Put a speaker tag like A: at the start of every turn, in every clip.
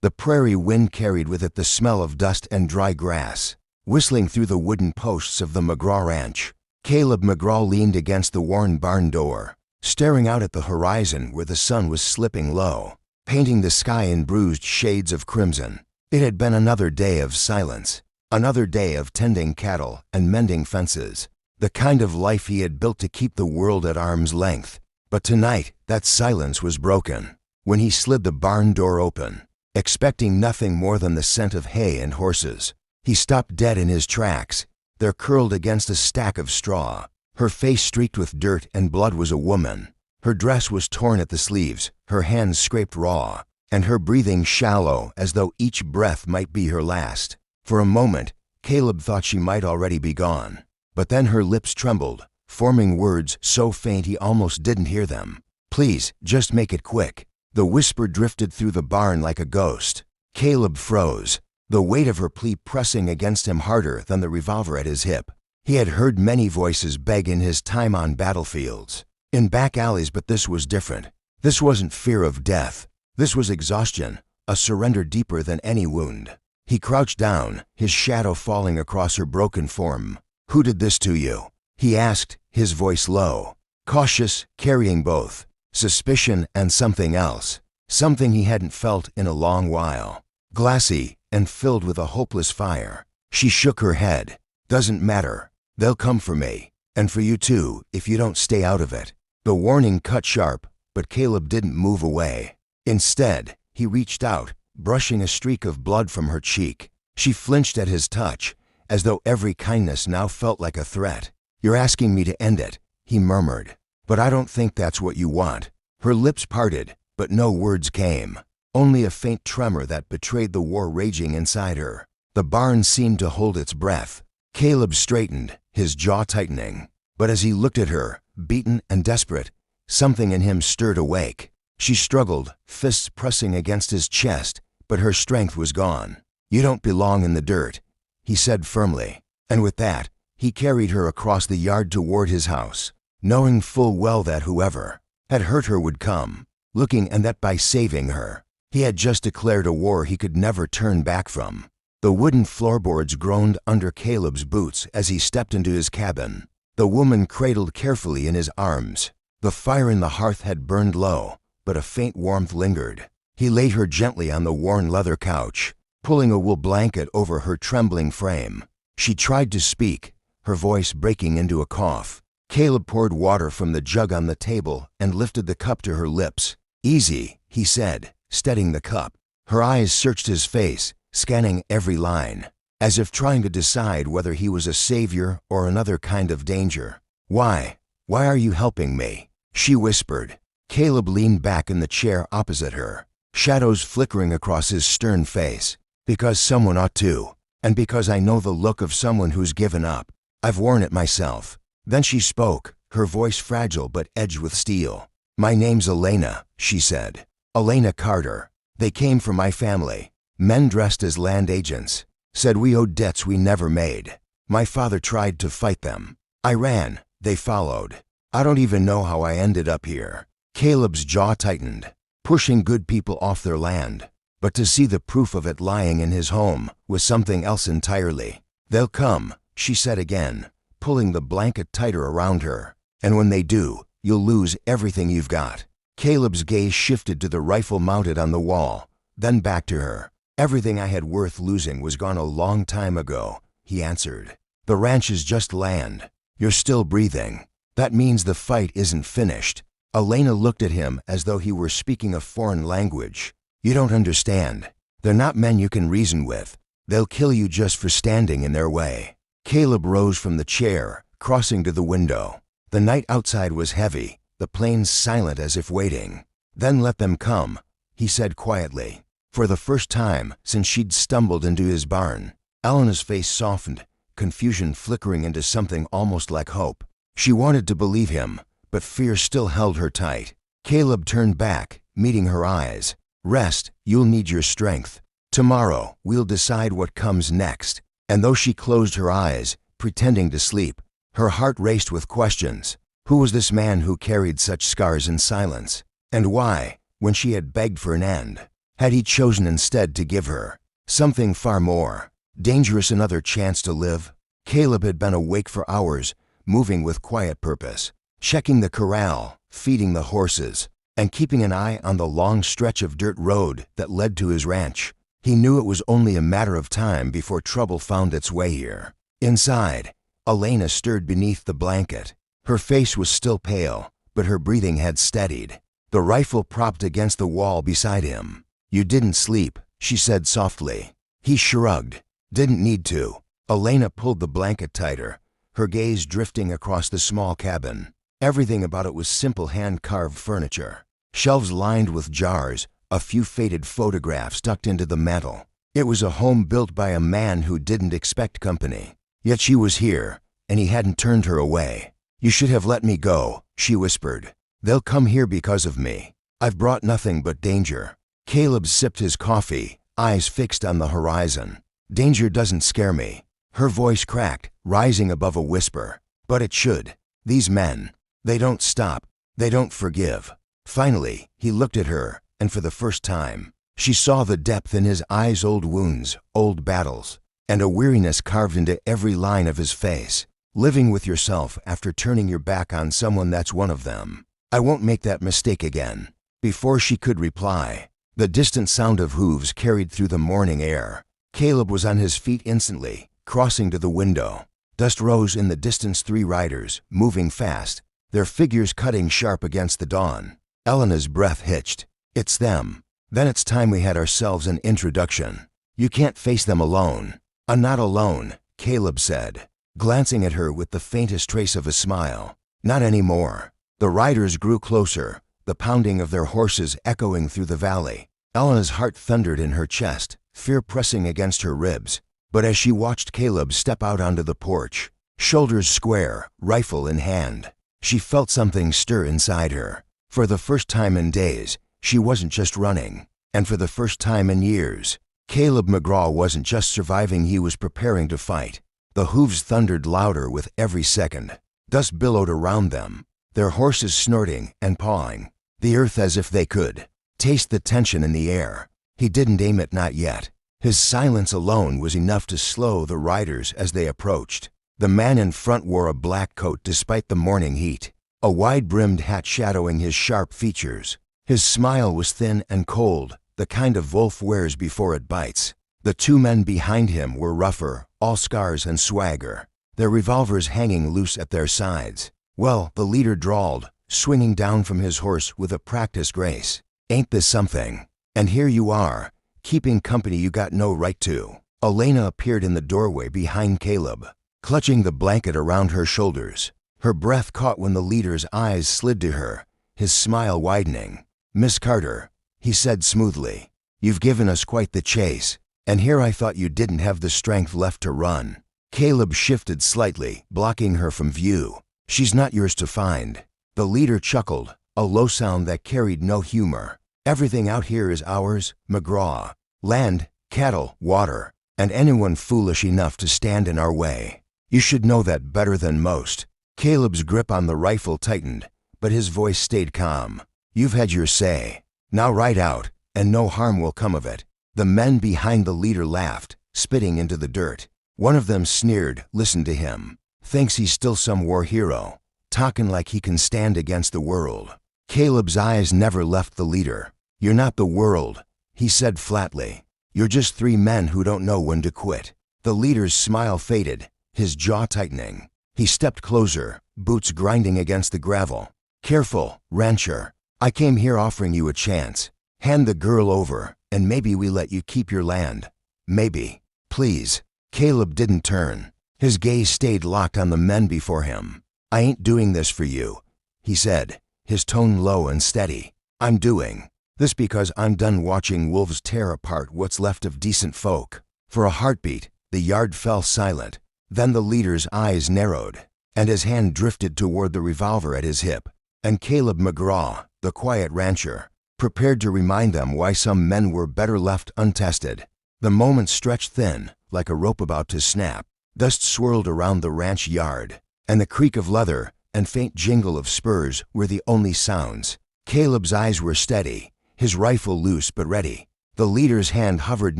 A: The prairie wind carried with it the smell of dust and dry grass, whistling through the wooden posts of the McGraw ranch. Caleb McGraw leaned against the worn barn door, staring out at the horizon where the sun was slipping low, painting the sky in bruised shades of crimson. It had been another day of silence, another day of tending cattle and mending fences, the kind of life he had built to keep the world at arm's length. But tonight, that silence was broken. When he slid the barn door open, expecting nothing more than the scent of hay and horses, he stopped dead in his tracks. There, curled against a stack of straw, her face streaked with dirt and blood, was a woman. Her dress was torn at the sleeves, her hands scraped raw, and her breathing shallow as though each breath might be her last. For a moment, Caleb thought she might already be gone. But then her lips trembled, forming words so faint he almost didn't hear them. "Please, just make it quick." The whisper drifted through the barn like a ghost. Caleb froze, the weight of her plea pressing against him harder than the revolver at his hip. He had heard many voices beg in his time on battlefields, in back alleys, but this was different. This wasn't fear of death. This was exhaustion, a surrender deeper than any wound. He crouched down, his shadow falling across her broken form. "Who did this to you?" he asked, his voice low, cautious, carrying both suspicion and something else, something he hadn't felt in a long while. Glassy and filled with a hopeless fire. She shook her head. "Doesn't matter. They'll come for me, and for you too, if you don't stay out of it." The warning cut sharp, but Caleb didn't move away. Instead, he reached out, brushing a streak of blood from her cheek. She flinched at his touch, as though every kindness now felt like a threat. "You're asking me to end it," he murmured. "But I don't think that's what you want." Her lips parted, but no words came. Only a faint tremor that betrayed the war raging inside her. The barn seemed to hold its breath. Caleb straightened, his jaw tightening. But as he looked at her, beaten and desperate, something in him stirred awake. She struggled, fists pressing against his chest, but her strength was gone. "You don't belong in the dirt," he said firmly. And with that, he carried her across the yard toward his house, knowing full well that whoever had hurt her would come, looking, and that by saving her, he had just declared a war he could never turn back from. The wooden floorboards groaned under Caleb's boots as he stepped into his cabin. The woman cradled carefully in his arms. The fire in the hearth had burned low, but a faint warmth lingered. He laid her gently on the worn leather couch, pulling a wool blanket over her trembling frame. She tried to speak, her voice breaking into a cough. Caleb poured water from the jug on the table and lifted the cup to her lips. "Easy," he said, steadying the cup. Her eyes searched his face, scanning every line, as if trying to decide whether he was a savior or another kind of danger. Why are you helping me?" she whispered. Caleb leaned back in the chair opposite her, shadows flickering across his stern face. "Because someone ought to, and because I know the look of someone who's given up. I've worn it myself." Then she spoke, her voice fragile but edged with steel. "My name's Elena," she said. "Elena Carter. They came from my family. Men dressed as land agents. Said we owed debts we never made. My father tried to fight them. I ran. They followed. I don't even know how I ended up here." Caleb's jaw tightened, pushing good people off their land. But to see the proof of it lying in his home was something else entirely. "They'll come," she said again, pulling the blanket tighter around her. "And when they do, you'll lose everything you've got." Caleb's gaze shifted to the rifle mounted on the wall, then back to her. "Everything I had worth losing was gone a long time ago," he answered. "The ranch is just land. You're still breathing. That means the fight isn't finished." Elena looked at him as though he were speaking a foreign language. "You don't understand. They're not men you can reason with. They'll kill you just for standing in their way." Caleb rose from the chair, crossing to the window. The night outside was heavy, the plains silent as if waiting. "Then let them come," he said quietly. For the first time since she'd stumbled into his barn, Elena's face softened, confusion flickering into something almost like hope. She wanted to believe him, but fear still held her tight. Caleb turned back, meeting her eyes. "Rest, you'll need your strength. Tomorrow, we'll decide what comes next." And though she closed her eyes, pretending to sleep, her heart raced with questions. Who was this man who carried such scars in silence? And why, when she had begged for an end, Had he chosen instead to give her something far more dangerous, another chance to live? Caleb had been awake for hours, moving with quiet purpose, checking the corral, feeding the horses, and keeping an eye on the long stretch of dirt road that led to his ranch. He knew it was only a matter of time before trouble found its way here. Inside, Elena stirred beneath the blanket. Her face was still pale, but her breathing had steadied. The rifle propped against the wall beside him. "You didn't sleep," she said softly. He shrugged. "Didn't need to." Elena pulled the blanket tighter, her gaze drifting across the small cabin. Everything about it was simple hand-carved furniture. Shelves lined with jars, a few faded photographs tucked into the mantel. It was a home built by a man who didn't expect company. Yet she was here, and he hadn't turned her away. "You should have let me go," she whispered. "They'll come here because of me. I've brought nothing but danger." Caleb sipped his coffee, eyes fixed on the horizon. "Danger doesn't scare me." Her voice cracked, rising above a whisper. "But it should. These men, they don't stop. They don't forgive." Finally, he looked at her, and for the first time, she saw the depth in his eyes, old wounds, old battles, and a weariness carved into every line of his face. "Living with yourself after turning your back on someone that's one of them. I won't make that mistake again." Before she could reply, the distant sound of hooves carried through the morning air. Caleb was on his feet instantly, crossing to the window. Dust rose in the distance, 3 riders, moving fast, their figures cutting sharp against the dawn. Elena's breath hitched. "It's them. Then it's time we had ourselves an introduction. You can't face them alone." "I'm not alone," Caleb said, glancing at her with the faintest trace of a smile. "Not anymore." The riders grew closer, the pounding of their horses echoing through the valley. Elena's heart thundered in her chest, fear pressing against her ribs. But as she watched Caleb step out onto the porch, shoulders square, rifle in hand, she felt something stir inside her. For the first time in days, she wasn't just running. And for the first time in years, Caleb McGraw wasn't just surviving, he was preparing to fight. The hooves thundered louder with every second. Dust billowed around them, their horses snorting and pawing, the earth as if they could taste the tension in the air. He didn't aim it, not yet. His silence alone was enough to slow the riders as they approached. The man in front wore a black coat despite the morning heat, a wide-brimmed hat shadowing his sharp features. His smile was thin and cold, the kind of wolf wears before it bites. The 2 men behind him were rougher, all scars and swagger, their revolvers hanging loose at their sides. "Well," the leader drawled, swinging down from his horse with a practiced grace, "ain't this something? And here you are, keeping company you got no right to." Elena appeared in the doorway behind Caleb, clutching the blanket around her shoulders. Her breath caught when the leader's eyes slid to her, his smile widening. "Miss Carter," he said smoothly, "you've given us quite the chase, and here I thought you didn't have the strength left to run." Caleb shifted slightly, blocking her from view. "She's not yours to find." The leader chuckled, a low sound that carried no humor. "Everything out here is ours, McGraw. Land, cattle, water, and anyone foolish enough to stand in our way. You should know that better than most." Caleb's grip on the rifle tightened, but his voice stayed calm. "You've had your say. Now ride out, and no harm will come of it." The men behind the leader laughed, spitting into the dirt. One of them sneered, "Listen to him. Thinks he's still some war hero, talking like he can stand against the world." Caleb's eyes never left the leader. "You're not the world," he said flatly. "You're just 3 men who don't know when to quit." The leader's smile faded, his jaw tightening. He stepped closer, boots grinding against the gravel. "Careful, rancher. I came here offering you a chance. Hand the girl over, and maybe we let you keep your land. Maybe. Please." Caleb didn't turn. His gaze stayed locked on the men before him. "I ain't doing this for you," he said, his tone low and steady. "I'm doing this because I'm done watching wolves tear apart what's left of decent folk." For a heartbeat, the yard fell silent. Then the leader's eyes narrowed, and his hand drifted toward the revolver at his hip. And Caleb McGraw, the quiet rancher, prepared to remind them why some men were better left untested. The moment stretched thin, like a rope about to snap. Dust swirled around the ranch yard, and the creak of leather and faint jingle of spurs were the only sounds. Caleb's eyes were steady, his rifle loose but ready. The leader's hand hovered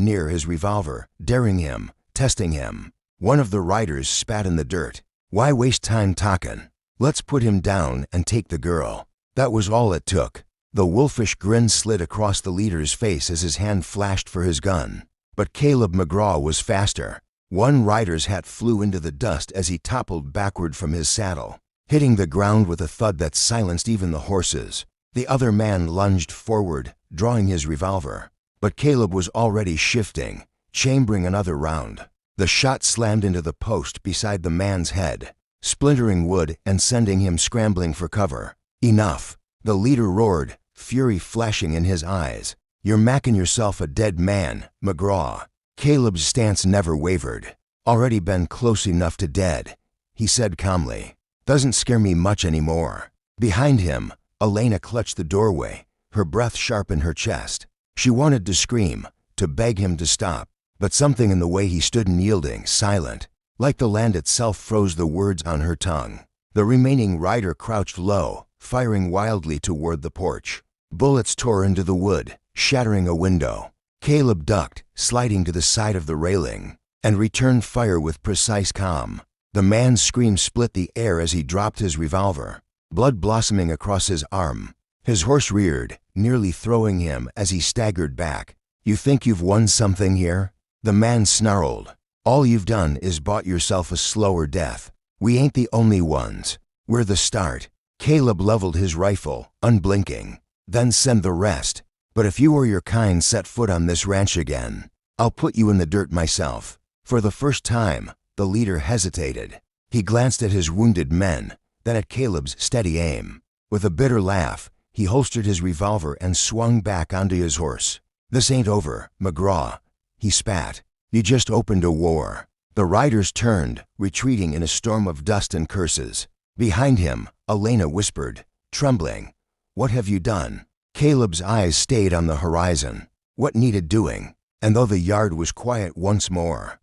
A: near his revolver, daring him, testing him. One of the riders spat in the dirt. "Why waste time talkin'? Let's put him down and take the girl." That was all it took. The wolfish grin slid across the leader's face as his hand flashed for his gun. But Caleb McGraw was faster. One rider's hat flew into the dust as he toppled backward from his saddle, hitting the ground with a thud that silenced even the horses. The other man lunged forward, drawing his revolver. But Caleb was already shifting, chambering another round. The shot slammed into the post beside the man's head, splintering wood and sending him scrambling for cover. "Enough," the leader roared, fury flashing in his eyes. "You're macking yourself a dead man, McGraw." Caleb's stance never wavered. "Already been close enough to dead," he said calmly. "Doesn't scare me much anymore." Behind him, Elena clutched the doorway, her breath sharp in her chest. She wanted to scream, to beg him to stop, but something in the way he stood unyielding, silent, like the land itself, froze the words on her tongue. The remaining rider crouched low, firing wildly toward the porch. Bullets tore into the wood, shattering a window. Caleb ducked, sliding to the side of the railing, and returned fire with precise calm. The man's scream split the air as he dropped his revolver, blood blossoming across his arm. His horse reared, nearly throwing him as he staggered back. "You think you've won something here?" The man snarled. "All you've done is bought yourself a slower death. We ain't the only ones. We're the start." Caleb leveled his rifle, unblinking. "Then send the rest. But if you or your kind set foot on this ranch again, I'll put you in the dirt myself." For the first time, the leader hesitated. He glanced at his wounded men, then at Caleb's steady aim. With a bitter laugh, he holstered his revolver and swung back onto his horse. "This ain't over, McGraw," he spat. "You just opened a war." The riders turned, retreating in a storm of dust and curses. Behind him, Elena whispered, trembling, "What have you done?" Caleb's eyes stayed on the horizon. What needed doing? And though the yard was quiet once more,